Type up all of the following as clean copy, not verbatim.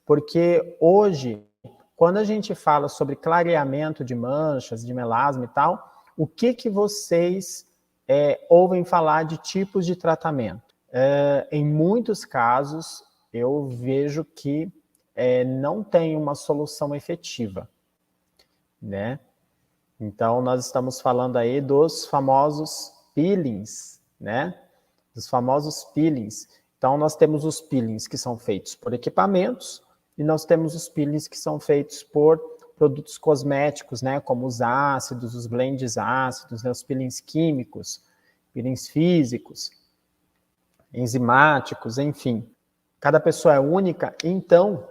Porque hoje, quando a gente fala sobre clareamento de manchas, de melasma e tal, o que vocês ouvem falar de tipos de tratamento? Em muitos casos, eu vejo que não tem uma solução efetiva, né? Então, nós estamos falando aí dos famosos peelings, né? Dos famosos peelings. Então, nós temos os peelings que são feitos por equipamentos e nós temos os peelings que são feitos por produtos cosméticos, né? Como os ácidos, os blends ácidos, né? Os peelings químicos, peelings físicos, enzimáticos, enfim. Cada pessoa é única, então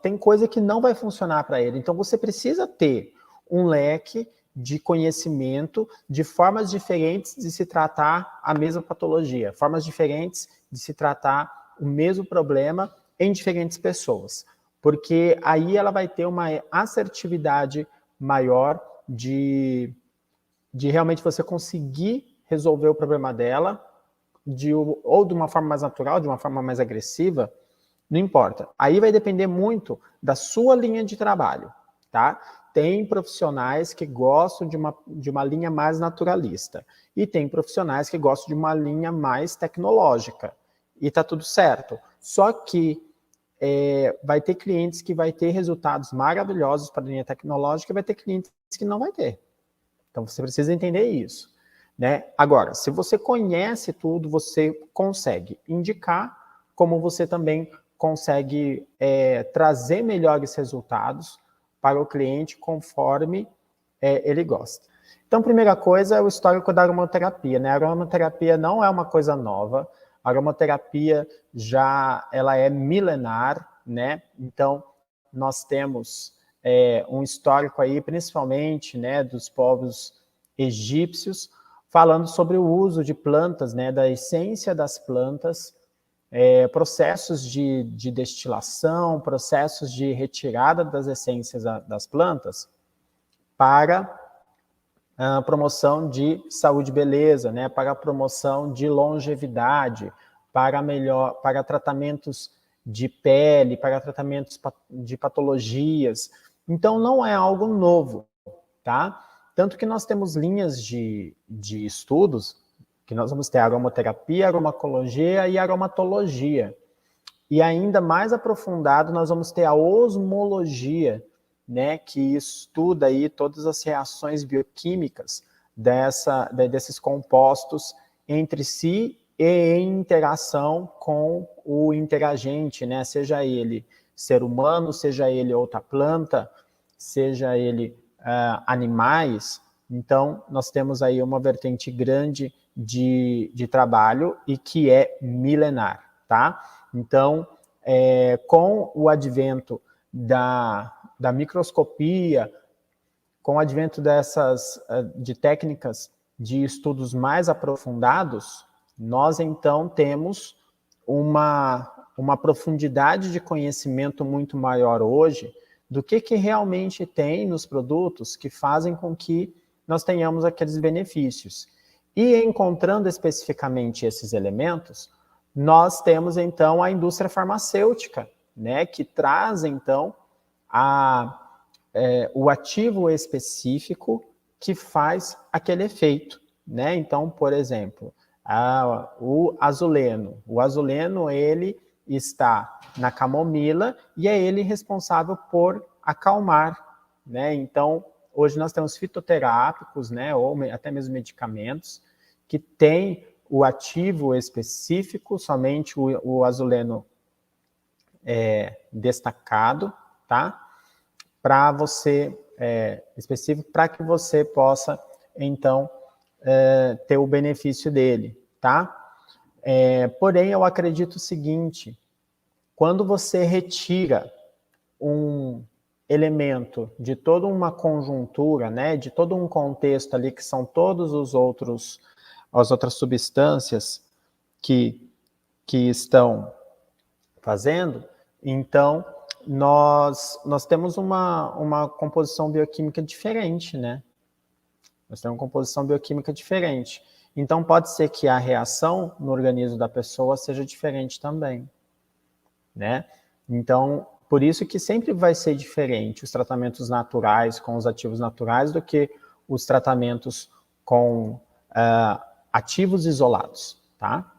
tem coisa que não vai funcionar para ele. Então, você precisa ter um leque de conhecimento de formas diferentes de se tratar a mesma patologia, formas diferentes de se tratar o mesmo problema em diferentes pessoas. Porque aí ela vai ter uma assertividade maior de realmente você conseguir resolver o problema dela, ou de uma forma mais natural, de uma forma mais agressiva, não importa. Aí vai depender muito da sua linha de trabalho, tá? Tem profissionais que gostam de uma linha mais naturalista e tem profissionais que gostam de uma linha mais tecnológica e tá tudo certo. Só que vai ter clientes que vai ter resultados maravilhosos para a linha tecnológica e vai ter clientes que não vai ter. Então você precisa entender isso, né? Agora, se você conhece tudo, você consegue indicar, como você também consegue trazer melhores resultados para o cliente conforme ele gosta. Então, primeira coisa é o histórico da aromaterapia, né? A aromaterapia não é uma coisa nova, a aromaterapia ela é milenar, né? Então, nós temos um histórico aí, principalmente, né, dos povos egípcios, falando sobre o uso de plantas, né, da essência das plantas, processos de destilação, processos de retirada das essências das plantas para a promoção de saúde e beleza, né, para a promoção de longevidade, para tratamentos de pele, para tratamentos de patologias. Então, não é algo novo, tá? Tanto que nós temos linhas de estudos, que nós vamos ter aromaterapia, aromacologia e aromatologia. E ainda mais aprofundado, nós vamos ter a osmologia, né, que estuda aí todas as reações bioquímicas desses compostos entre si e em interação com o interagente, né, seja ele ser humano, seja ele outra planta, seja ele animais. Então, nós temos aí uma vertente grande de trabalho e que é milenar, tá? Então, com o advento da microscopia, com o advento de técnicas de estudos mais aprofundados, nós então temos uma profundidade de conhecimento muito maior hoje do que realmente tem nos produtos que fazem com que nós tenhamos aqueles benefícios. E encontrando especificamente esses elementos, nós temos então a indústria farmacêutica, né, que traz então o ativo específico que faz aquele efeito, né? Então, por exemplo, o azuleno. O azuleno, ele está na camomila e é ele responsável por acalmar, né? Então, hoje nós temos fitoterápicos, né, ou até mesmo medicamentos, que têm o ativo específico, somente o azuleno destacado, tá? Para você, específico, para que você possa, então, ter o benefício dele, tá? Porém, eu acredito o seguinte, quando você retira um elemento de toda uma conjuntura, né, de todo um contexto ali, que são todos as outras substâncias que estão fazendo, então nós temos uma composição bioquímica diferente, né? Nós temos uma composição bioquímica diferente. Então pode ser que a reação no organismo da pessoa seja diferente também, né? Então, por isso que sempre vai ser diferente os tratamentos naturais com os ativos naturais do que os tratamentos com ativos isolados, tá?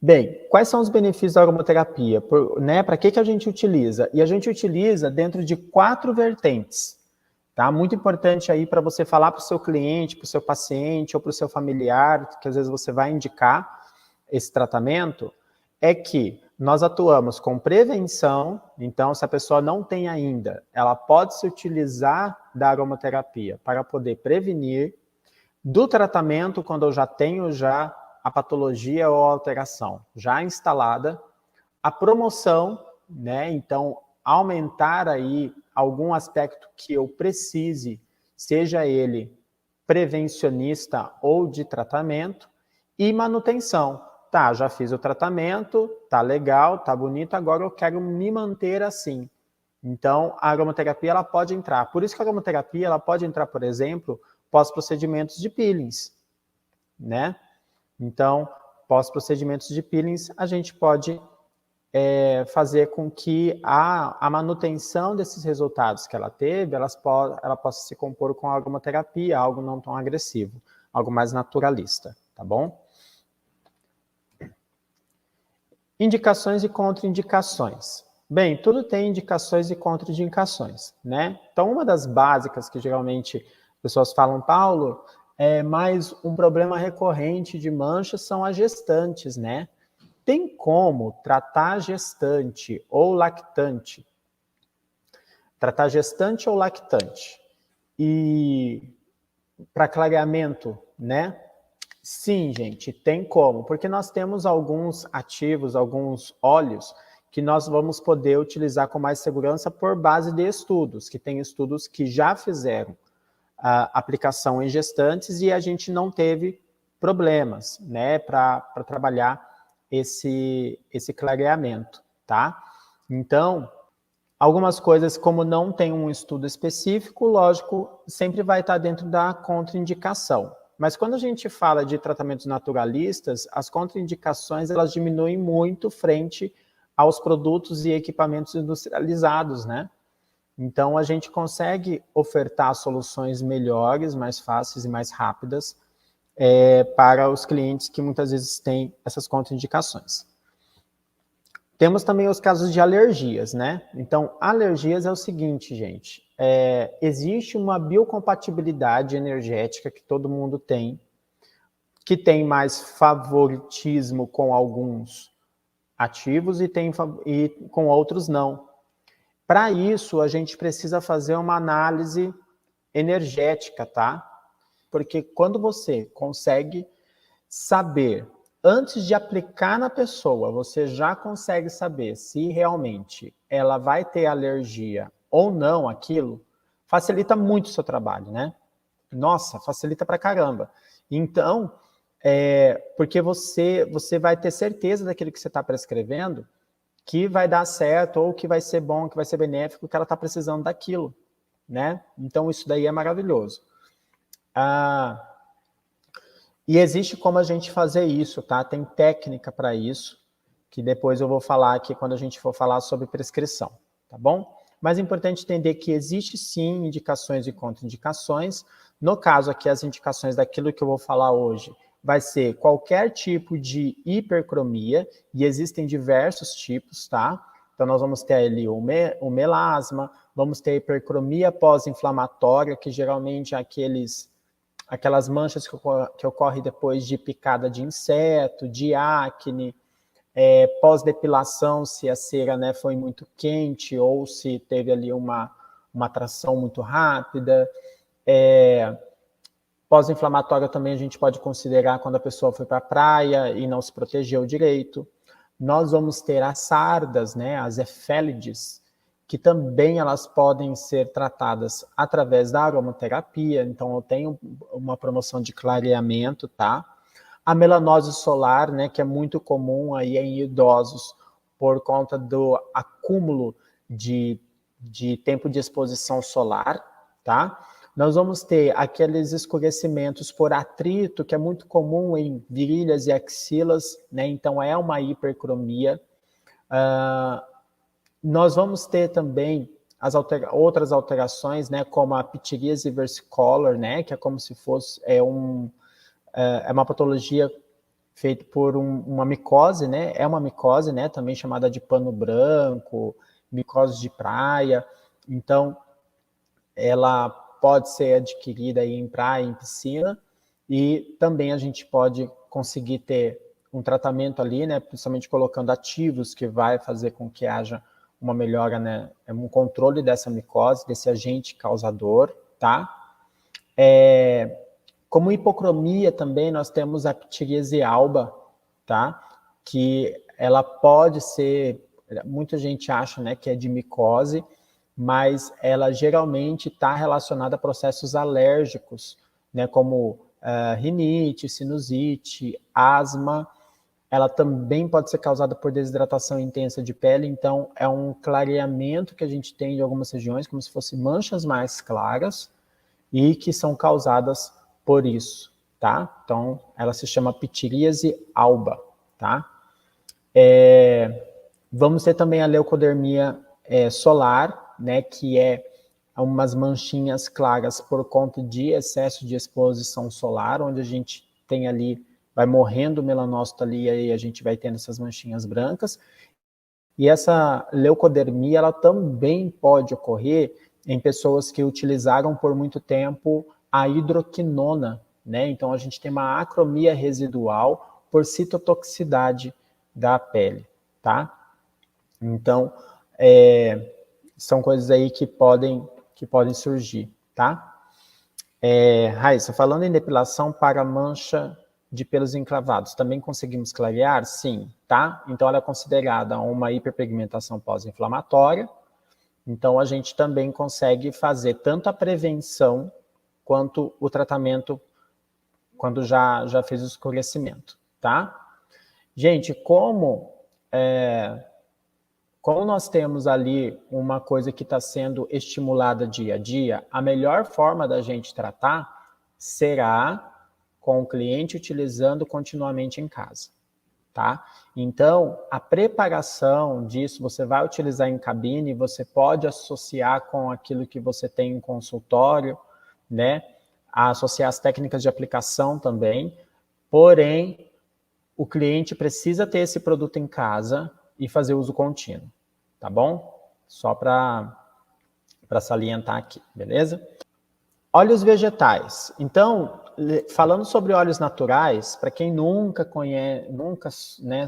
Bem, quais são os benefícios da aromaterapia? Para que a gente utiliza? E a gente utiliza dentro de 4 vertentes, tá? Muito importante aí para você falar para o seu cliente, para o seu paciente ou para o seu familiar, que às vezes você vai indicar esse tratamento, é que nós atuamos com prevenção. Então, se a pessoa não tem ainda, ela pode se utilizar da aromaterapia para poder prevenir, do tratamento quando eu já tenho a patologia ou a alteração já instalada, a promoção, né? Então, aumentar aí algum aspecto que eu precise, seja ele prevencionista ou de tratamento, e manutenção. Tá, já fiz o tratamento, tá legal, tá bonito, agora eu quero me manter assim. Então, a aromaterapia ela pode entrar. Por isso que a aromaterapia ela pode entrar, por exemplo, pós-procedimentos de peelings, né? Então, pós-procedimentos de peelings, a gente pode fazer com que a manutenção desses resultados que ela teve, ela possa se compor com a aromaterapia, algo não tão agressivo, algo mais naturalista, tá bom? Indicações e contraindicações. Bem, tudo tem indicações e contraindicações, né? Então, uma das básicas que geralmente as pessoas falam, Paulo, mas um problema recorrente de manchas são as gestantes, né? Tem como tratar gestante ou lactante? Tratar gestante ou lactante? E para clareamento, né? Sim, gente, tem como, porque nós temos alguns ativos, alguns óleos que nós vamos poder utilizar com mais segurança por base de estudos, que tem estudos que já fizeram a aplicação em gestantes e a gente não teve problemas, né, para trabalhar esse clareamento, tá? Então, algumas coisas, como não tem um estudo específico, lógico, sempre vai estar dentro da contraindicação. Mas quando a gente fala de tratamentos naturalistas, as contraindicações elas diminuem muito frente aos produtos e equipamentos industrializados, né? Então, a gente consegue ofertar soluções melhores, mais fáceis e mais rápidas para os clientes que muitas vezes têm essas contraindicações. Temos também os casos de alergias, né? Então, alergias é o seguinte, gente. Existe uma biocompatibilidade energética que todo mundo tem, que tem mais favoritismo com alguns ativos e com outros não. Para isso, a gente precisa fazer uma análise energética, tá? Porque quando você consegue saber, antes de aplicar na pessoa, você já consegue saber se realmente ela vai ter alergia ou não aquilo, facilita muito o seu trabalho, né? Nossa, facilita pra caramba. Então, porque você vai ter certeza daquilo que você está prescrevendo, que vai dar certo, ou que vai ser bom, que vai ser benéfico, que ela está precisando daquilo, né? Então, isso daí é maravilhoso. E existe como a gente fazer isso, tá? Tem técnica para isso, que depois eu vou falar aqui quando a gente for falar sobre prescrição, tá bom? Mas é importante entender que existe sim indicações e contraindicações. No caso aqui, as indicações daquilo que eu vou falar hoje vai ser qualquer tipo de hipercromia, e existem diversos tipos, tá? Então, nós vamos ter ali o melasma, vamos ter a hipercromia pós-inflamatória, que geralmente é aquelas manchas que ocorrem depois de picada de inseto, de acne, pós-depilação, se a cera, né, foi muito quente ou se teve ali uma tração muito rápida. Pós-inflamatória também a gente pode considerar quando a pessoa foi para a praia e não se protegeu direito. Nós vamos ter as sardas, né, as efélides, que também elas podem ser tratadas através da aromaterapia. Então, eu tenho uma promoção de clareamento, tá? A melanose solar, né, que é muito comum aí em idosos por conta do acúmulo de tempo de exposição solar, tá? Nós vamos ter aqueles escurecimentos por atrito, que é muito comum em virilhas e axilas, né? Então, é uma hipercromia. Nós vamos ter também outras alterações, né, como a pitiríase versicolor, né, que é como se fosse uma patologia feita por uma micose, né, é uma micose, né, também chamada de pano branco, micose de praia. Então, ela pode ser adquirida aí em praia, em piscina, e também a gente pode conseguir ter um tratamento ali, né, principalmente colocando ativos, que vai fazer com que haja uma melhora, né, um controle dessa micose, desse agente causador, tá? Como hipocromia também, nós temos a pitiríase alba, tá? Que ela pode ser, muita gente acha, né, que é de micose, mas ela geralmente está relacionada a processos alérgicos, né, como rinite, sinusite, asma. Ela também pode ser causada por desidratação intensa de pele, então é um clareamento que a gente tem em algumas regiões, como se fossem manchas mais claras, e que são causadas por isso, tá? Então, ela se chama pitiríase alba, tá? Vamos ter também a leucodermia solar, né, que é umas manchinhas claras por conta de excesso de exposição solar, onde a gente tem ali, vai morrendo o melanócito ali, e aí a gente vai tendo essas manchinhas brancas. E essa leucodermia, ela também pode ocorrer em pessoas que utilizaram por muito tempo a hidroquinona, né? Então a gente tem uma acromia residual por citotoxicidade da pele, tá? Então, são coisas aí que podem surgir, tá? Raíssa, falando em depilação para mancha de pelos encravados, também conseguimos clarear? Sim, tá? Então, ela é considerada uma hiperpigmentação pós-inflamatória. Então, a gente também consegue fazer tanto a prevenção quanto o tratamento quando já fez o escurecimento, tá? Gente, como nós temos ali uma coisa que está sendo estimulada dia a dia, a melhor forma da gente tratar será com o cliente utilizando continuamente em casa, tá? Então, a preparação disso, você vai utilizar em cabine, você pode associar com aquilo que você tem em consultório, né? Associar as técnicas de aplicação também, porém, o cliente precisa ter esse produto em casa e fazer uso contínuo, tá bom? Só para salientar aqui, beleza? Óleos vegetais. Então, falando sobre óleos naturais, para quem nunca conhece, né,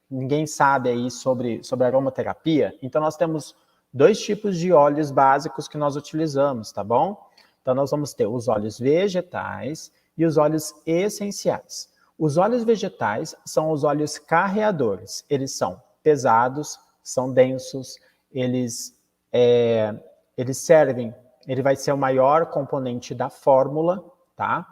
ninguém sabe aí sobre aromaterapia, então nós temos 2 tipos de óleos básicos que nós utilizamos, tá bom? Então nós vamos ter os óleos vegetais e os óleos essenciais. Os óleos vegetais são os óleos carreadores. Eles são pesados, são densos, eles servem, ele vai ser o maior componente da fórmula, tá?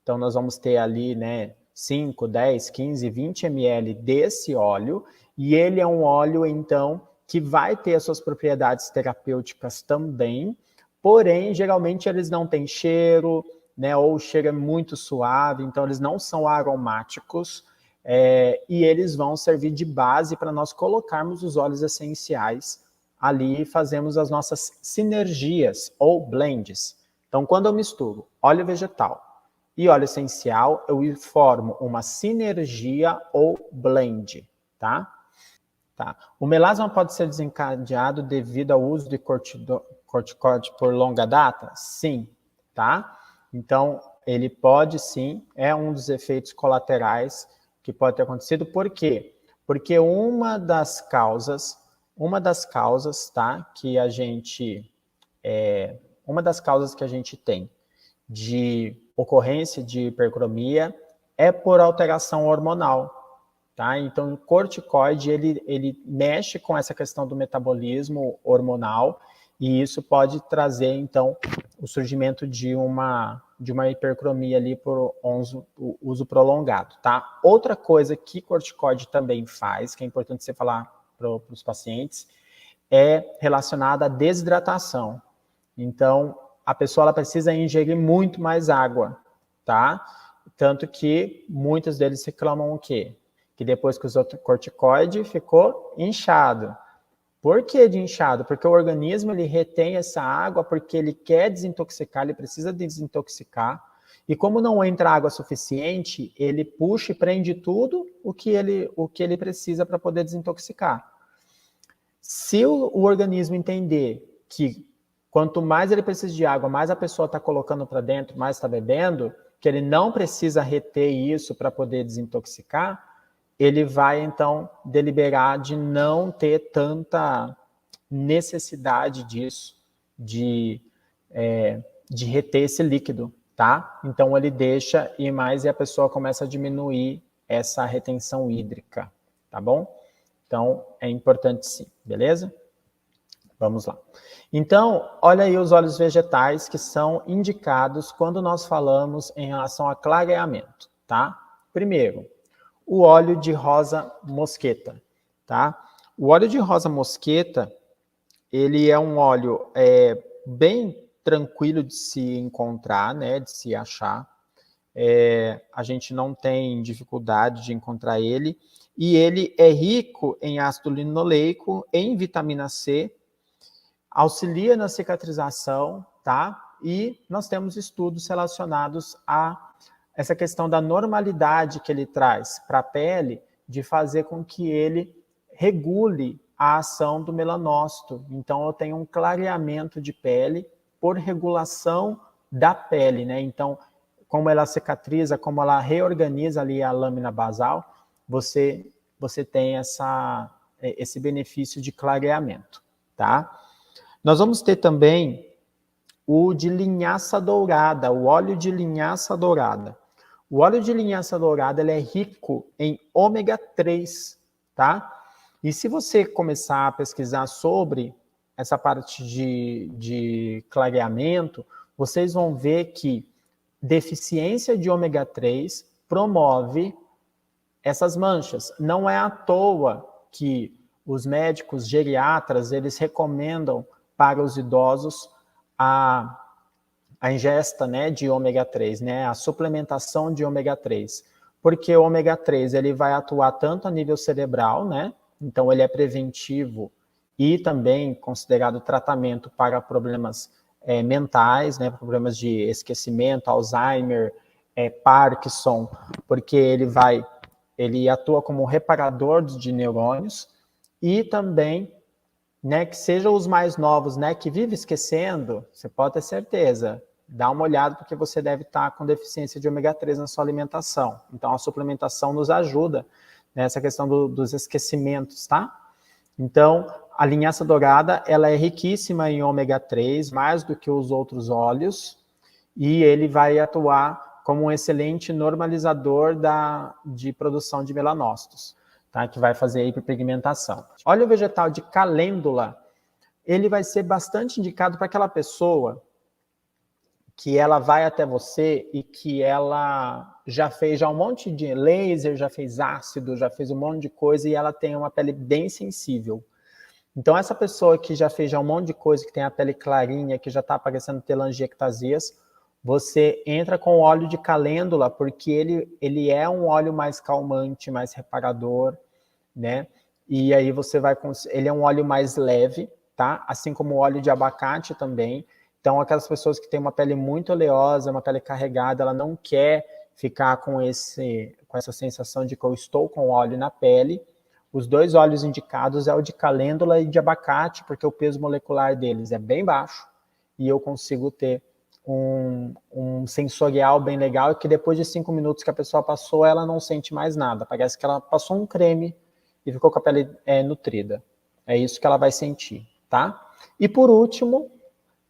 Então nós vamos ter ali, né, 5, 10, 15, 20 ml desse óleo, e ele é um óleo, então, que vai ter as suas propriedades terapêuticas também, porém, geralmente eles não têm cheiro, né, ou o cheiro é muito suave, então eles não são aromáticos, e eles vão servir de base para nós colocarmos os óleos essenciais ali, fazemos as nossas sinergias ou blends. Então, quando eu misturo óleo vegetal e óleo essencial, eu formo uma sinergia ou blend, tá? Tá. O melasma pode ser desencadeado devido ao uso de corticoide por longa data? Sim, tá? Então, ele pode sim, é um dos efeitos colaterais que pode ter acontecido. Por quê? Porque uma das causas, tá, que a gente tem de ocorrência de hipercromia é por alteração hormonal. Tá? Então, o corticoide, ele mexe com essa questão do metabolismo hormonal, e isso pode trazer, então, o surgimento de uma hipercromia ali por uso prolongado, tá? Outra coisa que corticoide também faz, que é importante você falar para os pacientes, é relacionada à desidratação. Então, a pessoa ela precisa ingerir muito mais água, tá? Tanto que muitos deles reclamam o quê? Que depois que usou corticoide ficou inchado. Por que de inchado? Porque o organismo ele retém essa água porque ele quer desintoxicar, ele precisa desintoxicar. E como não entra água suficiente, ele puxa e prende tudo o que ele precisa para poder desintoxicar. Se o organismo entender que quanto mais ele precisa de água, mais a pessoa está colocando para dentro, mais está bebendo, que ele não precisa reter isso para poder desintoxicar, ele vai, então, deliberar de não ter tanta necessidade disso, de reter esse líquido, tá? Então, ele deixa ir mais e a pessoa começa a diminuir essa retenção hídrica, tá bom? Então, é importante sim, beleza? Vamos lá. Então, olha aí os óleos vegetais que são indicados quando nós falamos em relação a clareamento, tá? Primeiro, o óleo de rosa mosqueta, tá? O óleo de rosa mosqueta, ele é um óleo bem tranquilo de se encontrar, né, de se achar. A gente não tem dificuldade de encontrar ele. E ele é rico em ácido linoleico, em vitamina C, auxilia na cicatrização, tá? E nós temos estudos relacionados a essa questão da normalidade que ele traz para a pele, de fazer com que ele regule a ação do melanócito. Então, eu tenho um clareamento de pele por regulação da pele, né? Então, como ela cicatriza, como ela reorganiza ali a lâmina basal, você tem esse benefício de clareamento, tá? Nós vamos ter também o de linhaça dourada, o óleo de linhaça dourada. O óleo de linhaça dourada ele é rico em ômega 3, tá? E se você começar a pesquisar sobre essa parte de clareamento, vocês vão ver que deficiência de ômega 3 promove essas manchas. Não é à toa que os médicos geriatras, eles recomendam para os idosos a ingesta, né, de ômega 3, né, a suplementação de ômega 3, porque o ômega 3 ele vai atuar tanto a nível cerebral, né, então ele é preventivo e também considerado tratamento para problemas mentais, né, problemas de esquecimento, Alzheimer, Parkinson, porque ele atua como reparador de neurônios e também, né, que sejam os mais novos, né, que vivem esquecendo, você pode ter certeza, dá uma olhada porque você deve estar com deficiência de ômega 3 na sua alimentação. Então, a suplementação nos ajuda nessa questão dos esquecimentos, tá? Então, a linhaça dourada, ela é riquíssima em ômega 3, mais do que os outros óleos, e ele vai atuar como um excelente normalizador de produção de melanócitos, tá? Que vai fazer a hiperpigmentação. Óleo vegetal de calêndula, ele vai ser bastante indicado para aquela pessoa que ela vai até você e que ela já fez um monte de laser, já fez ácido, já fez um monte de coisa e ela tem uma pele bem sensível. Então, essa pessoa que já fez um monte de coisa, que tem a pele clarinha, que já está aparecendo telangiectasias, você entra com óleo de calêndula, porque ele é um óleo mais calmante, mais reparador, né? E aí ele é um óleo mais leve, tá? Assim como o óleo de abacate também. Então, aquelas pessoas que têm uma pele muito oleosa, uma pele carregada, ela não quer ficar com essa sensação de que eu estou com óleo na pele. Os dois óleos indicados é o de calêndula e de abacate, porque o peso molecular deles é bem baixo e eu consigo ter um sensorial bem legal, e que depois de 5 minutos que a pessoa passou, ela não sente mais nada. Parece que ela passou um creme e ficou com a pele nutrida. É isso que ela vai sentir, tá? E por último,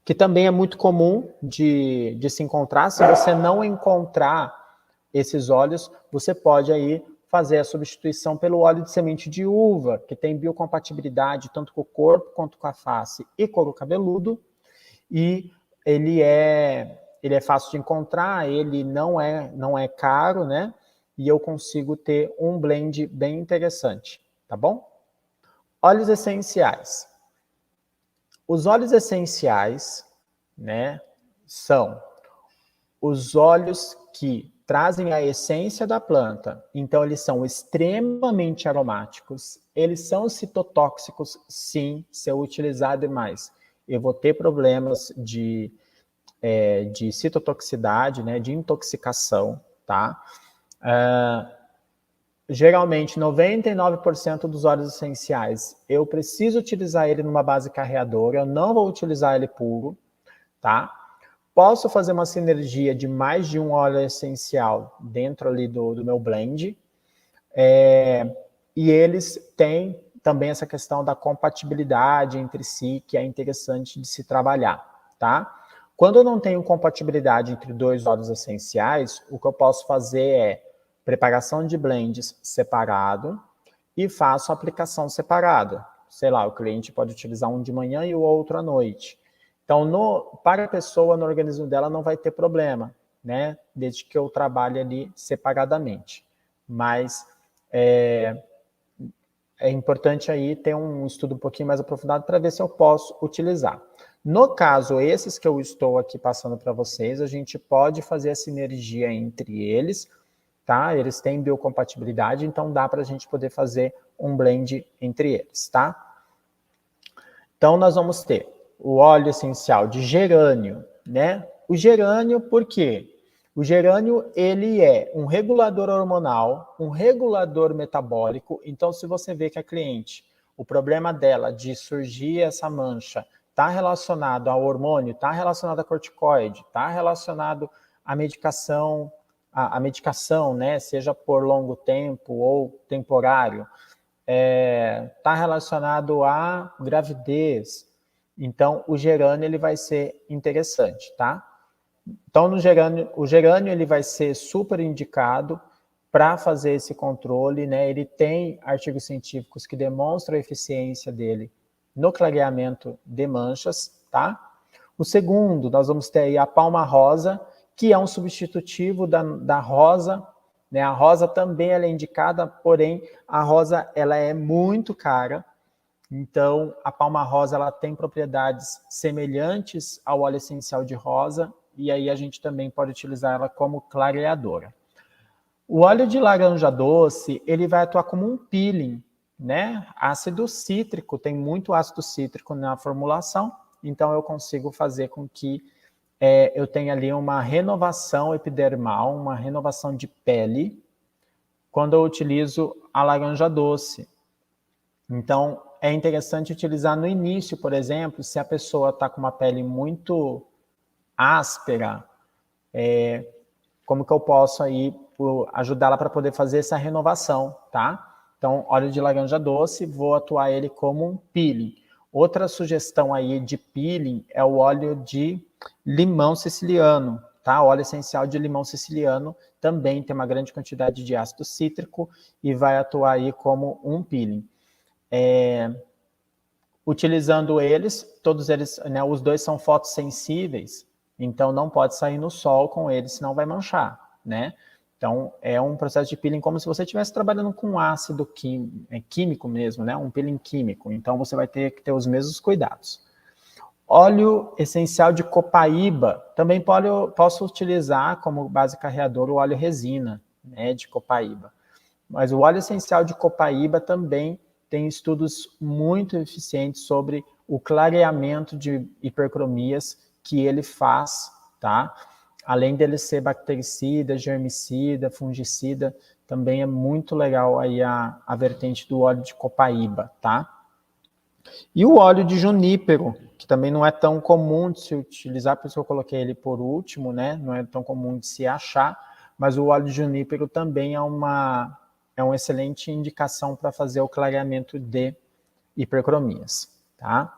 que também é muito comum de se encontrar, se você não encontrar esses óleos, você pode aí fazer a substituição pelo óleo de semente de uva, que tem biocompatibilidade tanto com o corpo quanto com a face e couro cabeludo, e ele é fácil de encontrar, ele não é caro, né? E eu consigo ter um blend bem interessante, tá bom? Óleos essenciais. Os óleos essenciais, né, são os óleos que trazem a essência da planta. Então, eles são extremamente aromáticos, eles são citotóxicos, sim, se eu utilizar demais. Eu vou ter problemas de citotoxicidade, né, de intoxicação, tá? Geralmente, 99% dos óleos essenciais, eu preciso utilizar ele numa base carreadora, eu não vou utilizar ele puro, tá? Posso fazer uma sinergia de mais de um óleo essencial dentro ali do meu blend, e eles têm também essa questão da compatibilidade entre si, que é interessante de se trabalhar, tá? Quando eu não tenho compatibilidade entre dois óleos essenciais, o que eu posso fazer é preparação de blends separado e faço aplicação separada. Sei lá, o cliente pode utilizar um de manhã e o outro à noite. Então, para a pessoa, no organismo dela, não vai ter problema, né? Desde que eu trabalhe ali separadamente. Mas é importante aí ter um estudo um pouquinho mais aprofundado para ver se eu posso utilizar. No caso, esses que eu estou aqui passando para vocês, a gente pode fazer a sinergia entre eles, tá? Eles têm biocompatibilidade, então dá para a gente poder fazer um blend entre eles, tá? Então, nós vamos ter o óleo essencial de gerânio, né? O gerânio, por quê? O gerânio, ele é um regulador hormonal, um regulador metabólico. Então, se você vê que a cliente, o problema dela de surgir essa mancha está relacionado ao hormônio, está relacionado a corticoide, está relacionado à medicação, né? Seja por longo tempo ou temporário, está relacionado à gravidez. Então, o gerânio ele vai ser interessante, tá? Então, o gerânio ele vai ser super indicado para fazer esse controle, né? Ele tem artigos científicos que demonstram a eficiência dele no clareamento de manchas, tá? O segundo, nós vamos ter aí a palma rosa, que é um substitutivo da rosa, né? A rosa também ela é indicada, porém a rosa ela é muito cara. Então, a palma rosa ela tem propriedades semelhantes ao óleo essencial de rosa, e aí a gente também pode utilizar ela como clareadora. O óleo de laranja doce, ele vai atuar como um peeling, né? Ácido cítrico, tem muito ácido cítrico na formulação, então eu consigo fazer com que eu tenha ali uma renovação epidermal, uma renovação de pele, quando eu utilizo a laranja doce. Então, é interessante utilizar no início, por exemplo, se a pessoa está com uma pele muito áspera, como que eu posso aí ajudá-la para poder fazer essa renovação, tá? Então, óleo de laranja doce, vou atuar ele como um peeling. Outra sugestão aí de peeling é o óleo de limão siciliano, tá? Óleo essencial de limão siciliano também tem uma grande quantidade de ácido cítrico e vai atuar aí como um peeling. Utilizando eles, todos eles, né, os dois são fotossensíveis, então não pode sair no sol com eles, senão vai manchar, né? Então, é um processo de peeling como se você estivesse trabalhando com ácido químico mesmo, né? Um peeling químico, então você vai ter que ter os mesmos cuidados. Óleo essencial de copaíba, também posso utilizar como base carreador o óleo resina, né, de copaíba. Mas o óleo essencial de copaíba também tem estudos muito eficientes sobre o clareamento de hipercromias que ele faz, tá? Além dele ser bactericida, germicida, fungicida, também é muito legal aí a vertente do óleo de copaíba, tá? E o óleo de junípero, que também não é tão comum de se utilizar, por isso eu coloquei ele por último, né? Não é tão comum de se achar, mas o óleo de junípero também é uma excelente indicação para fazer o clareamento de hipercromias, tá?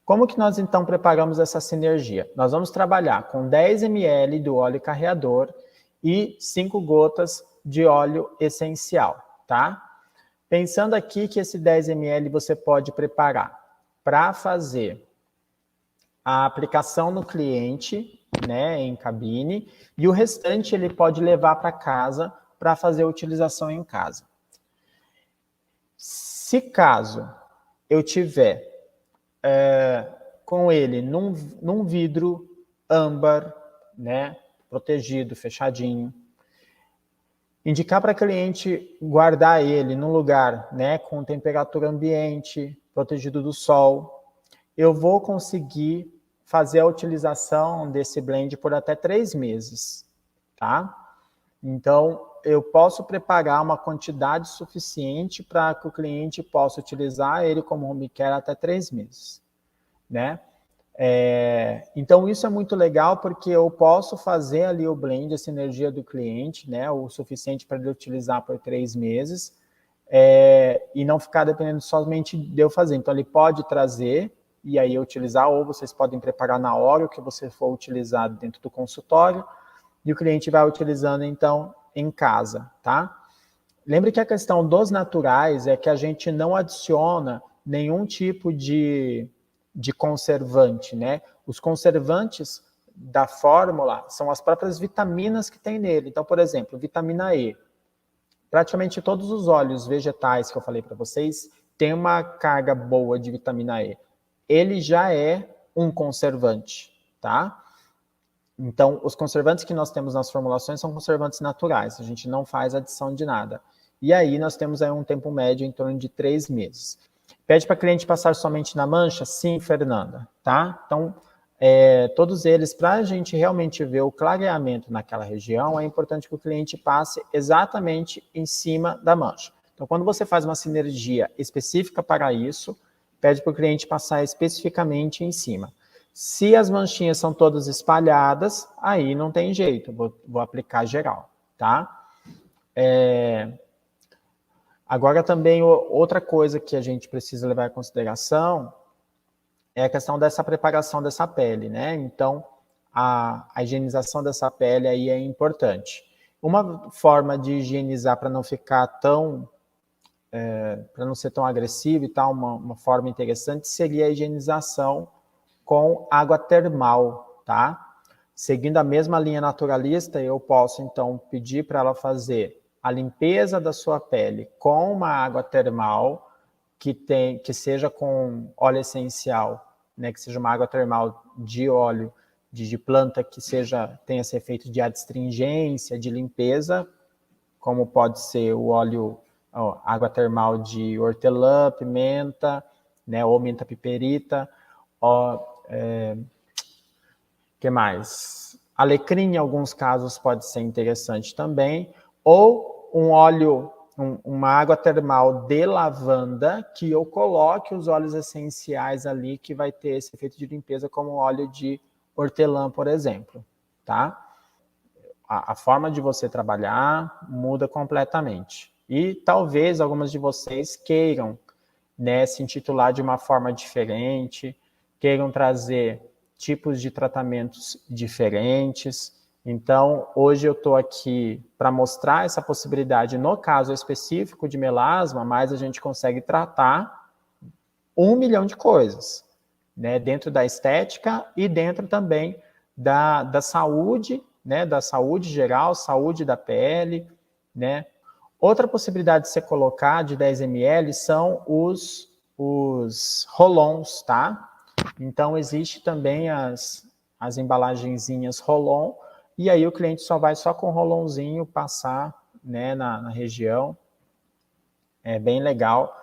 Como que nós, então, preparamos essa sinergia? Nós vamos trabalhar com 10 ml do óleo carreador e 5 gotas de óleo essencial, tá? Pensando aqui que esse 10 ml você pode preparar para fazer a aplicação no cliente, né, em cabine, e o restante ele pode levar para casa para fazer a utilização em casa. Se caso eu tiver com ele num vidro âmbar, né, protegido, fechadinho, Indicar para cliente guardar ele num lugar, né, com temperatura ambiente, protegido do sol. Eu vou conseguir fazer a utilização desse blend por até 3 meses, tá? Então, eu posso preparar uma quantidade suficiente para que o cliente possa utilizar ele como home care até 3 meses, né? Então, isso é muito legal porque eu posso fazer ali o blend, essa energia do cliente, né, o suficiente para ele utilizar por 3 meses, e não ficar dependendo somente de eu fazer. Então, ele pode trazer e aí utilizar, ou vocês podem preparar na hora o que você for utilizar dentro do consultório, e o cliente vai utilizando, então, em casa, tá? Lembre que a questão dos naturais é que a gente não adiciona nenhum tipo de conservante, né? Os conservantes da fórmula são as próprias vitaminas que tem nele. Então, por exemplo, vitamina E. Praticamente todos os óleos vegetais que eu falei para vocês têm uma carga boa de vitamina E. Ele já é um conservante, tá? Então, os conservantes que nós temos nas formulações são conservantes naturais, a gente não faz adição de nada. E aí nós temos aí um tempo médio em torno de 3 meses. Pede para cliente passar somente na mancha? Sim, Fernanda, tá? Então, todos eles, para a gente realmente ver o clareamento naquela região, é importante que o cliente passe exatamente em cima da mancha. Então, quando você faz uma sinergia específica para isso, pede para o cliente passar especificamente em cima. Se as manchinhas são todas espalhadas, aí não tem jeito, vou aplicar geral, tá? Agora também outra coisa que a gente precisa levar em consideração é a questão dessa preparação dessa pele, né? Então, a higienização dessa pele aí é importante. Uma forma de higienizar para não ficar tão, para não ser tão agressivo e tal, uma forma interessante seria a higienização com água termal, tá? Seguindo a mesma linha naturalista, eu posso então pedir para ela fazer a limpeza da sua pele com uma água termal que seja com óleo essencial, né, que seja uma água termal de óleo de planta que tenha esse efeito de adstringência, de limpeza, como pode ser o óleo, água termal de hortelã, pimenta, né, ou menta piperita, que mais? Alecrim, em alguns casos, pode ser interessante também, ou um óleo, uma água termal de lavanda, que eu coloque os óleos essenciais ali, que vai ter esse efeito de limpeza, como o óleo de hortelã, por exemplo, tá? A forma de você trabalhar muda completamente. E talvez algumas de vocês queiram, né, se intitular de uma forma diferente, queiram trazer tipos de tratamentos diferentes. Então, hoje eu estou aqui para mostrar essa possibilidade no caso específico de melasma, mas a gente consegue tratar 1 milhão de coisas, né, dentro da estética e dentro também da saúde, né, da saúde geral, saúde da pele, né. Outra possibilidade de você colocar de 10 ml são os roll-ons, tá? Então, existe também as embalagenzinhas roll-on, e aí o cliente só vai só com o roll-onzinho passar, né, na região. É bem legal,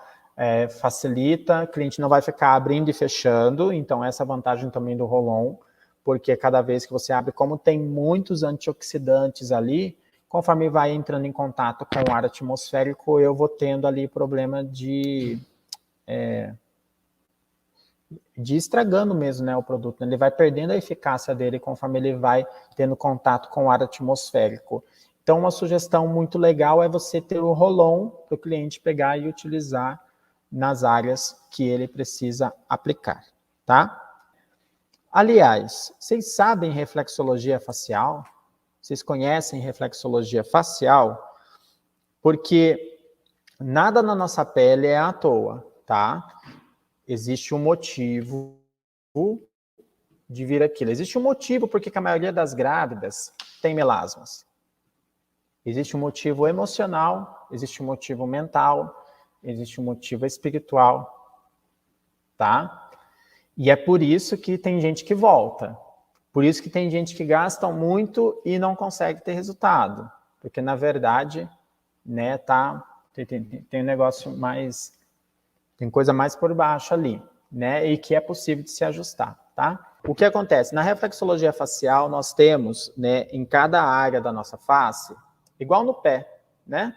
facilita, o cliente não vai ficar abrindo e fechando, então essa vantagem também do roll-on, porque cada vez que você abre, como tem muitos antioxidantes ali, conforme vai entrando em contato com o ar atmosférico, eu vou tendo ali problema de estragando mesmo, né, o produto. Ele vai perdendo a eficácia dele conforme ele vai tendo contato com o ar atmosférico. Então, uma sugestão muito legal é você ter o roll-on para o cliente pegar e utilizar nas áreas que ele precisa aplicar, tá? Aliás, vocês sabem reflexologia facial? Vocês conhecem reflexologia facial? Porque nada na nossa pele é à toa, tá? Existe um motivo de vir aquilo. Existe um motivo porque a maioria das grávidas tem melasmas. Existe um motivo emocional, existe um motivo mental, existe um motivo espiritual, tá? E é por isso que tem gente que volta. Por isso que tem gente que gasta muito e não consegue ter resultado. Porque, na verdade, né, tem um negócio mais... Tem coisa mais por baixo ali, né? E que é possível de se ajustar, tá? O que acontece? Na reflexologia facial, nós temos, né, em cada área da nossa face, igual no pé, né?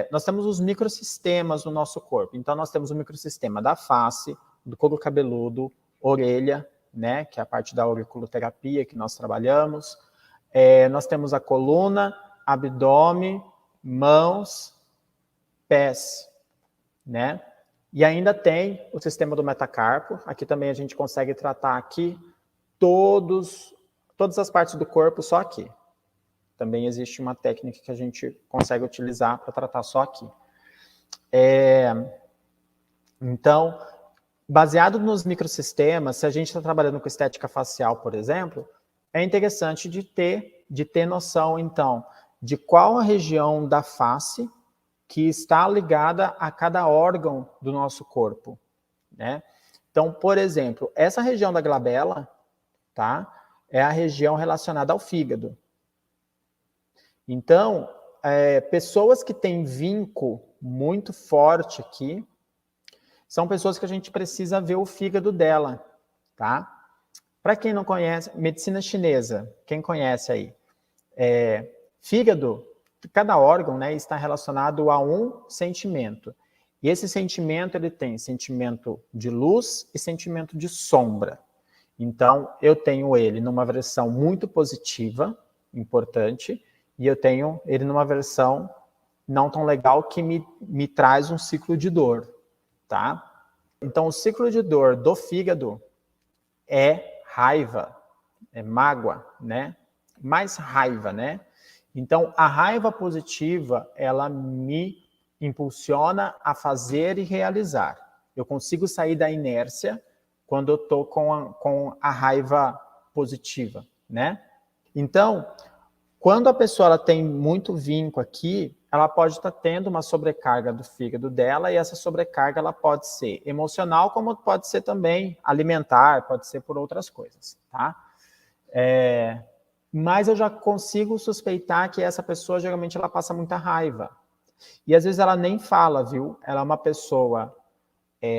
Nós temos os microsistemas no nosso corpo. Então, nós temos o microsistema da face, do couro cabeludo, orelha, né, que é a parte da auriculoterapia que nós trabalhamos. Nós temos a coluna, abdômen, mãos, pés, né? E ainda tem o sistema do metacarpo. Aqui também a gente consegue tratar aqui todas as partes do corpo só aqui. Também existe uma técnica que a gente consegue utilizar para tratar só aqui. Então, baseado nos microsistemas, se a gente está trabalhando com estética facial, por exemplo, é interessante de ter noção, então, de qual a região da face que está ligada a cada órgão do nosso corpo, né? Então, por exemplo, essa região da glabela, tá? É a região relacionada ao fígado. Então, pessoas que têm vinco muito forte aqui, são pessoas que a gente precisa ver o fígado dela, tá? Para quem não conhece, medicina chinesa, quem conhece aí? Fígado, cada órgão, né, está relacionado a um sentimento. E esse sentimento, ele tem sentimento de luz e sentimento de sombra. Então, eu tenho ele numa versão muito positiva, importante, e eu tenho ele numa versão não tão legal que me traz um ciclo de dor, tá? Então, o ciclo de dor do fígado é raiva, é mágoa, né? Mais raiva, né? Então, a raiva positiva, ela me impulsiona a fazer e realizar. Eu consigo sair da inércia quando eu estou com a raiva positiva, né? Então, quando a pessoa ela tem muito vinco aqui, ela pode estar tendo uma sobrecarga do fígado dela, e essa sobrecarga ela pode ser emocional, como pode ser também alimentar, pode ser por outras coisas, tá? Mas eu já consigo suspeitar que essa pessoa, geralmente, ela passa muita raiva. E às vezes ela nem fala, viu? Ela é uma pessoa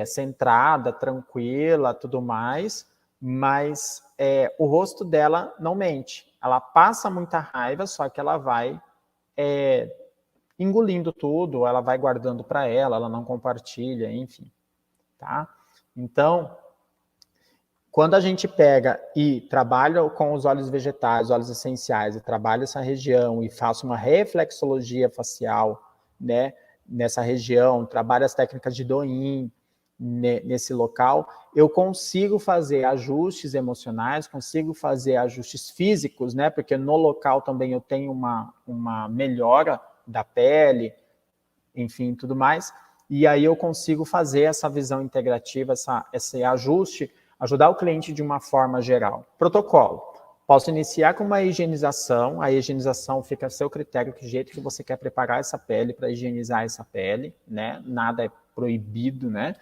centrada, tranquila, tudo mais, mas o rosto dela não mente. Ela passa muita raiva, só que ela vai engolindo tudo, ela vai guardando para ela não compartilha, enfim. Tá? Então, quando a gente pega e trabalha com os óleos vegetais, óleos essenciais, e trabalha essa região e faço uma reflexologia facial, né, nessa região, trabalho as técnicas de Douyin nesse local, eu consigo fazer ajustes emocionais, consigo fazer ajustes físicos, né, porque no local também eu tenho uma melhora da pele, enfim, tudo mais, e aí eu consigo fazer essa visão integrativa, esse ajuste, ajudar o cliente de uma forma geral. Protocolo. Posso iniciar com uma higienização, a higienização fica a seu critério, que jeito que você quer preparar essa pele para higienizar essa pele, né? Nada é proibido, né?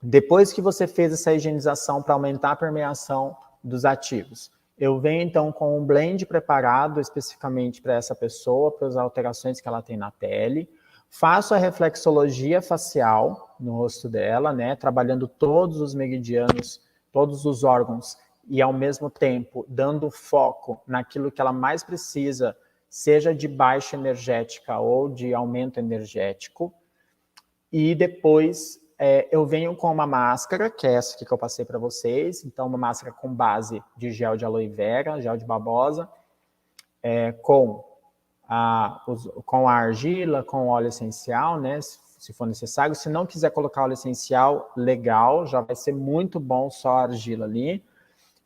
Depois que você fez essa higienização para aumentar a permeação dos ativos, eu venho então com um blend preparado especificamente para essa pessoa, para as alterações que ela tem na pele, faço a reflexologia facial no rosto dela, né, trabalhando todos os meridianos, todos os órgãos, e ao mesmo tempo dando foco naquilo que ela mais precisa, seja de baixa energética ou de aumento energético. E depois eu venho com uma máscara, que é essa aqui que eu passei para vocês, então uma máscara com base de gel de aloe vera, gel de babosa, com a argila, com óleo essencial, né, se for necessário. Se não quiser colocar óleo essencial, legal, já vai ser muito bom só a argila ali.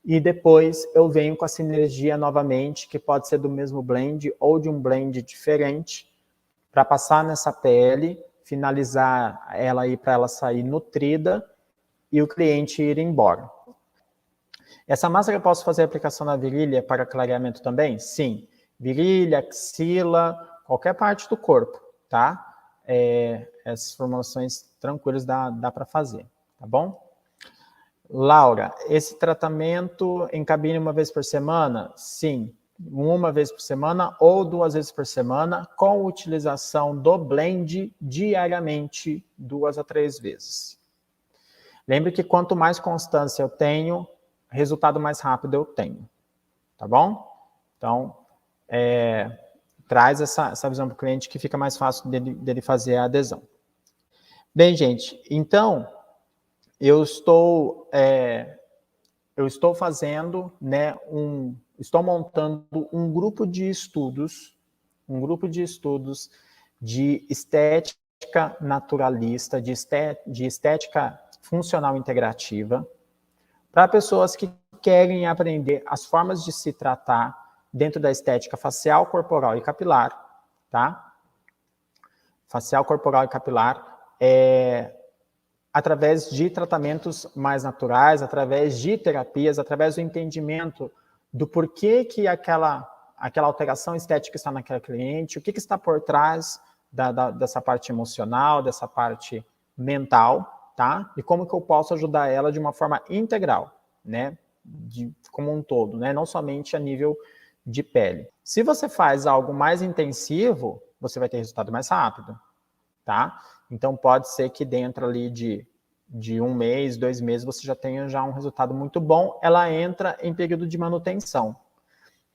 E depois eu venho com a sinergia novamente, que pode ser do mesmo blend ou de um blend diferente, para passar nessa pele, finalizar ela aí para ela sair nutrida e o cliente ir embora. Essa máscara eu posso fazer aplicação na virilha para clareamento também? Sim. Virilha, axila, qualquer parte do corpo, tá? Essas formulações tranquilas dá para fazer, tá bom? Laura, esse tratamento em cabine uma vez por semana? Sim. uma vez por semana ou 2 vezes por semana, com utilização do blend diariamente, 2 a 3 vezes. Lembre que quanto mais constância eu tenho, resultado mais rápido eu tenho. Tá bom? Então, traz essa visão para o cliente que fica mais fácil dele fazer a adesão. Bem, gente, então, eu estou fazendo, né, estou montando um grupo de estudos de estética naturalista, de estética funcional integrativa, para pessoas que querem aprender as formas de se tratar dentro da estética facial, corporal e capilar, tá? Facial, corporal e capilar, através de tratamentos mais naturais, através de terapias, através do entendimento do porquê que aquela alteração estética está naquela cliente, o que está por trás dessa parte emocional, dessa parte mental, tá? E como que eu posso ajudar ela de uma forma integral, né? Como um todo, né? Não somente a nível de pele. Se você faz algo mais intensivo, você vai ter resultado mais rápido, tá? Então, pode ser que dentro ali de 1 mês, 2 meses, você já tenha um resultado muito bom. Ela entra em período de manutenção.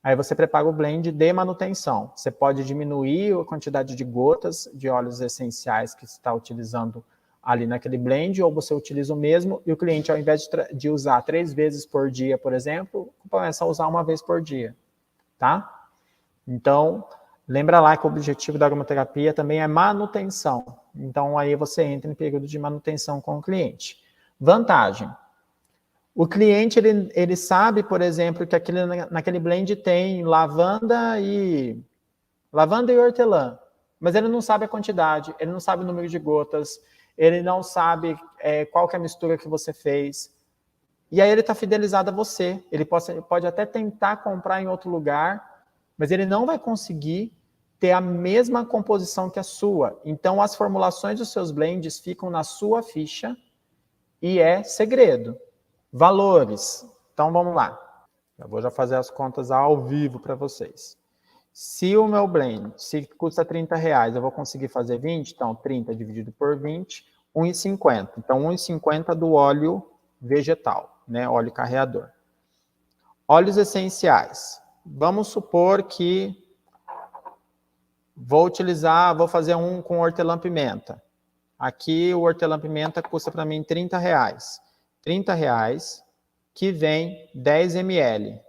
Aí você prepara o blend de manutenção. Você pode diminuir a quantidade de gotas de óleos essenciais que você está utilizando ali naquele blend, ou você utiliza o mesmo, e o cliente, ao invés de usar 3 vezes por dia, por exemplo, começa a usar 1 vez por dia, tá? Então, lembra lá que o objetivo da aromaterapia também é manutenção. Então, aí você entra em período de manutenção com o cliente. Vantagem. O cliente, ele sabe, por exemplo, que naquele blend tem lavanda e hortelã, mas ele não sabe a quantidade, ele não sabe o número de gotas, ele não sabe qual que é a mistura que você fez. E aí ele está fidelizado a você. Ele pode até tentar comprar em outro lugar, mas ele não vai conseguir ter a mesma composição que a sua. Então, as formulações dos seus blends ficam na sua ficha e é segredo. Valores. Então, vamos lá. Eu vou já fazer as contas ao vivo para vocês. Se o meu blend, se custa R$30, eu vou conseguir fazer 20, então 30 dividido por 20, R$1,50. Então, R$1,50 do óleo vegetal, né? Óleo carreador. Óleos essenciais. Vamos supor que vou fazer um com hortelã-pimenta. Aqui o hortelã-pimenta custa para mim R$30. R$30, que vem 10 ml.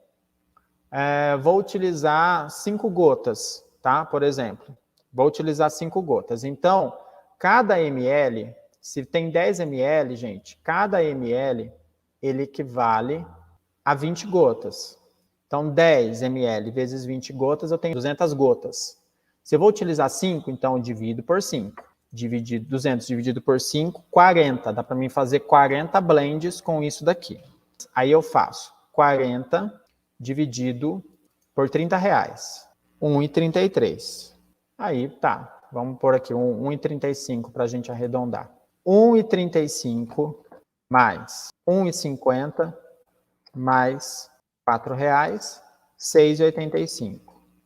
Vou utilizar 5 gotas, tá? Por exemplo. Vou utilizar 5 gotas. Então, cada ml, se tem 10 ml, gente, cada ml, ele equivale a 20 gotas. Então, 10 ml vezes 20 gotas, eu tenho 200 gotas. Se eu vou utilizar 5, então eu divido por 5. 200 dividido por 5, 40. Dá para mim fazer 40 blends com isso daqui. Aí eu faço 40 dividido por R$30. R$1,33. Aí, tá. Vamos pôr aqui R$1,35 para a gente arredondar. R$1,35 mais R$1,50 mais R$4, R$6,85.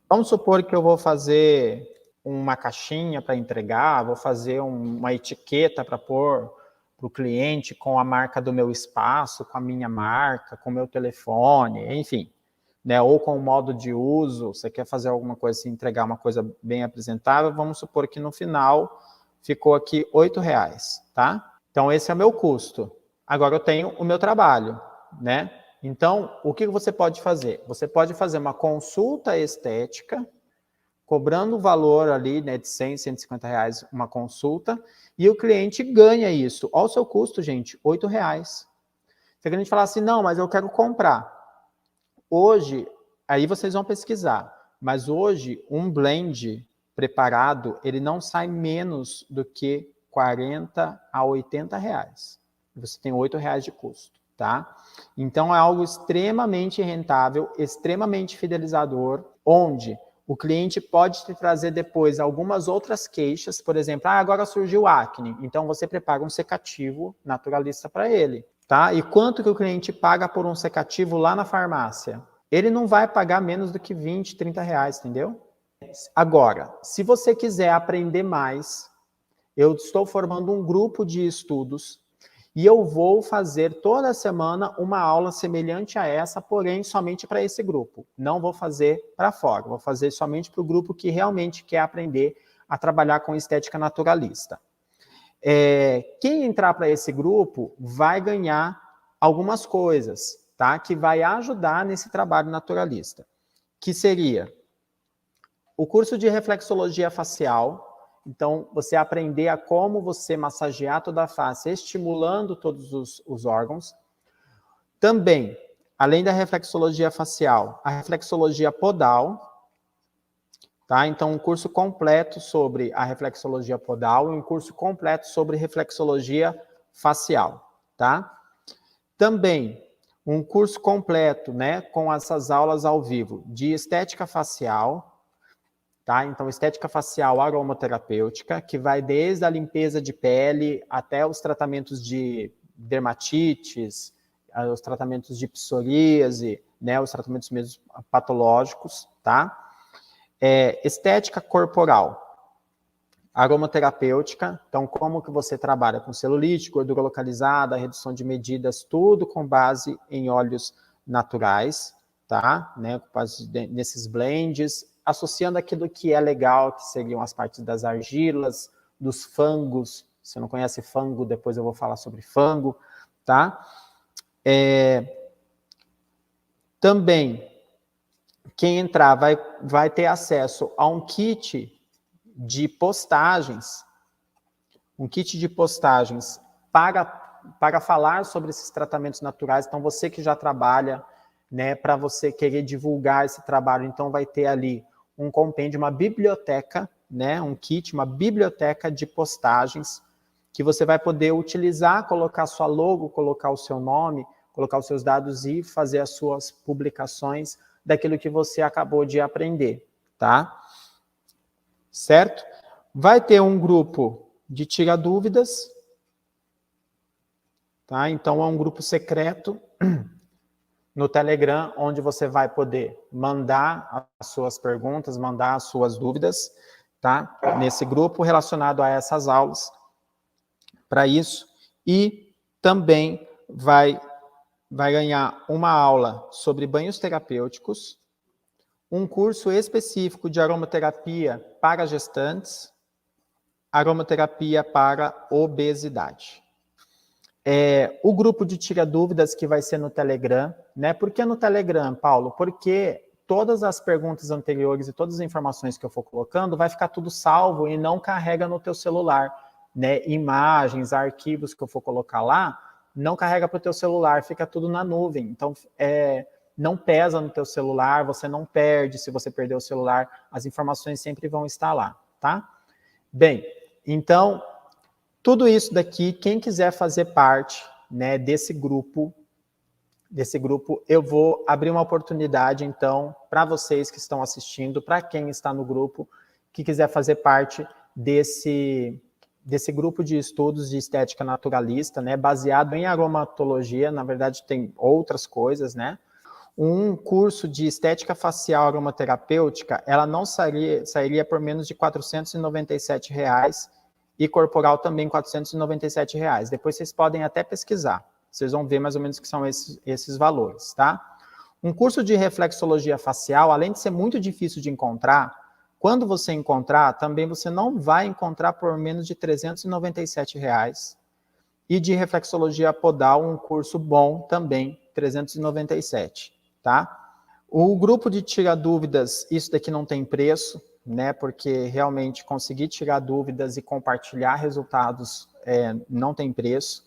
Vamos supor que eu vou fazer uma caixinha para entregar, vou fazer uma etiqueta para pôr para o cliente com a marca do meu espaço, com a minha marca, com o meu telefone, enfim, né? Ou com o modo de uso, você quer fazer alguma coisa assim, entregar uma coisa bem apresentável, vamos supor que no final ficou aqui R$8, tá? Então, esse é o meu custo. Agora eu tenho o meu trabalho, né? Então, o que você pode fazer? Você pode fazer uma consulta estética, cobrando o valor ali, né, de R$100, R$150 uma consulta, e o cliente ganha isso. Olha o seu custo, gente, R$8. Se a cliente falar assim, não, mas eu quero comprar. Hoje, aí vocês vão pesquisar, mas hoje um blend preparado, ele não sai menos do que R$40 a R$80. Você tem R$8 de custo, tá? Então é algo extremamente rentável, extremamente fidelizador, onde o cliente pode te trazer depois algumas outras queixas, por exemplo, agora surgiu acne, então você prepara um secativo naturalista para ele, tá? E quanto que o cliente paga por um secativo lá na farmácia? ele não vai pagar menos do que 20, 30 reais, entendeu? Agora, se você quiser aprender mais, eu estou formando um grupo de estudos e eu vou fazer toda semana uma aula semelhante a essa, porém somente para esse grupo. Não vou fazer para fora, vou fazer somente para o grupo que realmente quer aprender a trabalhar com estética naturalista. Quem entrar para esse grupo vai ganhar algumas coisas, tá? Que vai ajudar nesse trabalho naturalista. Que seria o curso de reflexologia facial. Então, você aprender a como você massagear toda a face, estimulando todos os órgãos. Também, além da reflexologia facial, a reflexologia podal. Tá? Então, um curso completo sobre a reflexologia podal e um curso completo sobre reflexologia facial. Tá? Também, um curso completo, né, com essas aulas ao vivo de estética facial. Tá? Então, estética facial aromaterapêutica, que vai desde a limpeza de pele até os tratamentos de dermatites, os tratamentos de psoríase, né, os tratamentos mesmo patológicos, tá? Estética corporal, aromaterapêutica, então como que você trabalha com celulite, gordura localizada, redução de medidas, tudo com base em óleos naturais, tá? Né, com base nesses blends, associando aquilo que é legal, que seriam as partes das argilas, dos fungos. Se você não conhece fungo, depois eu vou falar sobre fungo, tá? Também, quem entrar vai ter acesso a um kit de postagens, para falar sobre esses tratamentos naturais. Então, você que já trabalha, né, para você querer divulgar esse trabalho, então vai ter ali um compêndio, uma biblioteca, né, um kit, uma biblioteca de postagens, que você vai poder utilizar, colocar sua logo, colocar o seu nome, colocar os seus dados e fazer as suas publicações daquilo que você acabou de aprender, tá? Certo? Vai ter um grupo de tira dúvidas, tá? Então é um grupo secreto no Telegram, onde você vai poder mandar as suas perguntas, mandar as suas dúvidas, tá? Nesse grupo relacionado a essas aulas, para isso. E também vai ganhar uma aula sobre banhos terapêuticos, um curso específico de aromaterapia para gestantes, aromaterapia para obesidade. O grupo de tira dúvidas que vai ser no Telegram, né? Por que no Telegram, Paulo? Porque todas as perguntas anteriores e todas as informações que eu for colocando vai ficar tudo salvo e não carrega no teu celular, né? Imagens, arquivos que eu for colocar lá, não carrega para o teu celular, fica tudo na nuvem. Então, não pesa no teu celular, você não perde. Se você perder o celular, as informações sempre vão estar lá, tá? Bem, então, tudo isso daqui, quem quiser fazer parte, né, desse grupo, eu vou abrir uma oportunidade, então, para vocês que estão assistindo, para quem está no grupo, que quiser fazer parte desse grupo de estudos de estética naturalista, né, baseado em aromatologia. Na verdade, tem outras coisas, né? Um curso de estética facial aromaterapêutica, ela não sairia por menos de R$ 497, e corporal também R$ 497. Depois vocês podem até pesquisar, vocês vão ver mais ou menos que são esses valores, tá? Um curso de reflexologia facial, além de ser muito difícil de encontrar, quando você encontrar, também você não vai encontrar por menos de R$ 397. E de reflexologia podal, um curso bom também, R$ 397, tá? O grupo de tira dúvidas, isso daqui não tem preço, né? Porque realmente conseguir tirar dúvidas e compartilhar resultados não tem preço.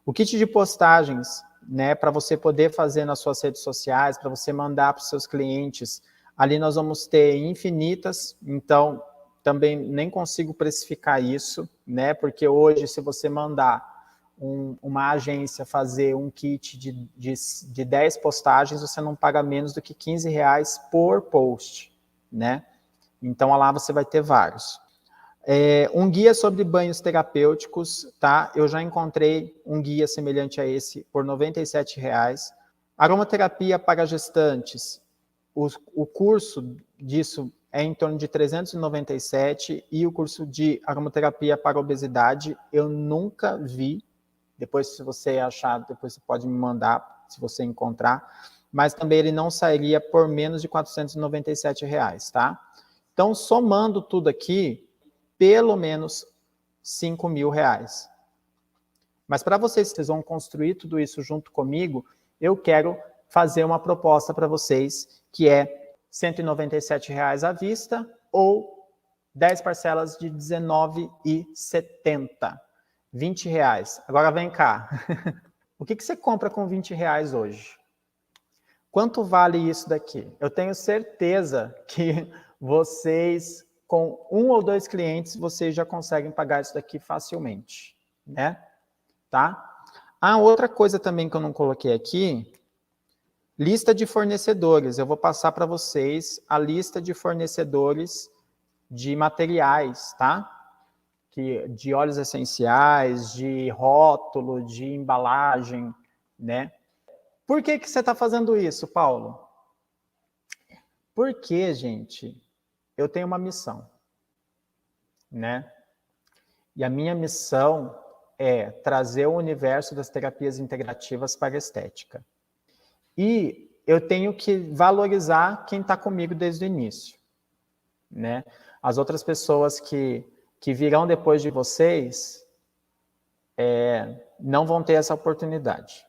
O kit de postagens, né? Para você poder fazer nas suas redes sociais, para você mandar para os seus clientes, ali nós vamos ter infinitas, então também nem consigo precificar isso, né? Porque hoje, se você mandar uma agência fazer um kit de 10 postagens, você não paga menos do que R$ 15 por post, né? Então, lá você vai ter vários. Um guia sobre banhos terapêuticos, tá? Eu já encontrei um guia semelhante a esse por R$ 97. Aromaterapia para gestantes, o curso disso é em torno de 397 e o curso de aromaterapia para obesidade eu nunca vi. Depois, se você achar, depois você pode me mandar, se você encontrar. Mas também ele não sairia por menos de R$497, tá? Então, somando tudo aqui, pelo menos R$5.000. Mas para vocês vão construir tudo isso junto comigo, eu quero fazer uma proposta para vocês, que é R$197 à vista ou 10 parcelas de R$19,70. R$20. Agora vem cá. O que você compra com R$20 hoje? Quanto vale isso daqui? Eu tenho certeza que vocês, com 1 ou 2 clientes, vocês já conseguem pagar isso daqui facilmente, né? Tá? Outra coisa também que eu não coloquei aqui, lista de fornecedores. Eu vou passar para vocês a lista de fornecedores de materiais, tá? De óleos essenciais, de rótulo, de embalagem, né? Por que você está fazendo isso, Paulo? Porque, gente, eu tenho uma missão, né? E a minha missão é trazer o universo das terapias integrativas para a estética. E eu tenho que valorizar quem está comigo desde o início, né? As outras pessoas que virão depois de vocês não vão ter essa oportunidade,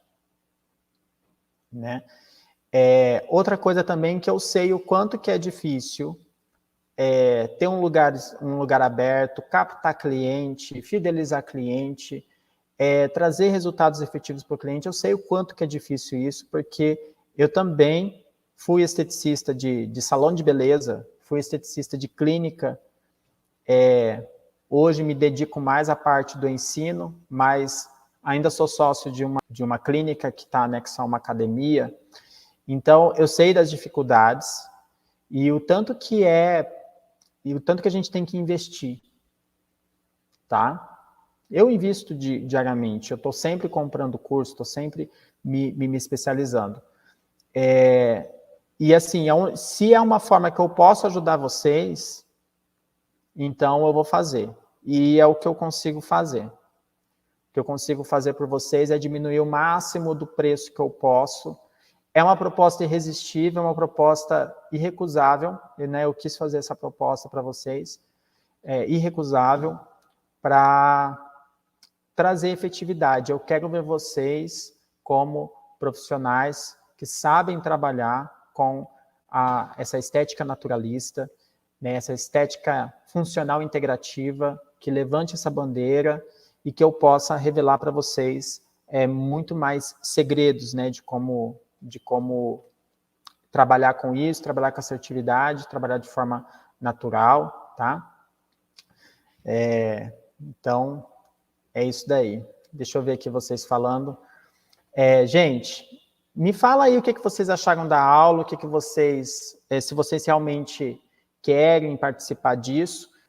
né? Outra coisa também que eu sei o quanto que é difícil ter um lugar aberto, captar cliente, fidelizar cliente, trazer resultados efetivos para o cliente. Eu sei o quanto que é difícil isso, porque eu também fui esteticista de salão de beleza, fui esteticista de clínica, hoje me dedico mais à parte do ensino, mas ainda sou sócio de uma clínica que está anexa a uma academia. Então, eu sei das dificuldades e o tanto que a gente tem que investir, tá? Eu invisto diariamente, eu estou sempre comprando curso, estou sempre me especializando. E assim, se é uma forma que eu posso ajudar vocês, então eu vou fazer. E é o que eu consigo fazer. O que eu consigo fazer por vocês é diminuir o máximo do preço que eu posso. É uma proposta irresistível, uma proposta irrecusável, né? Eu quis fazer essa proposta para vocês, irrecusável, para trazer efetividade. Eu quero ver vocês como profissionais que sabem trabalhar com essa estética naturalista, né? Essa estética funcional integrativa, que levante essa bandeira e que eu possa revelar para vocês muito mais segredos, né? De como trabalhar com isso, trabalhar com assertividade, trabalhar de forma natural, tá? Então, é isso daí. Deixa eu ver aqui vocês falando. Gente, me fala aí o que vocês acharam da aula, o que vocês, se vocês realmente querem participar disso.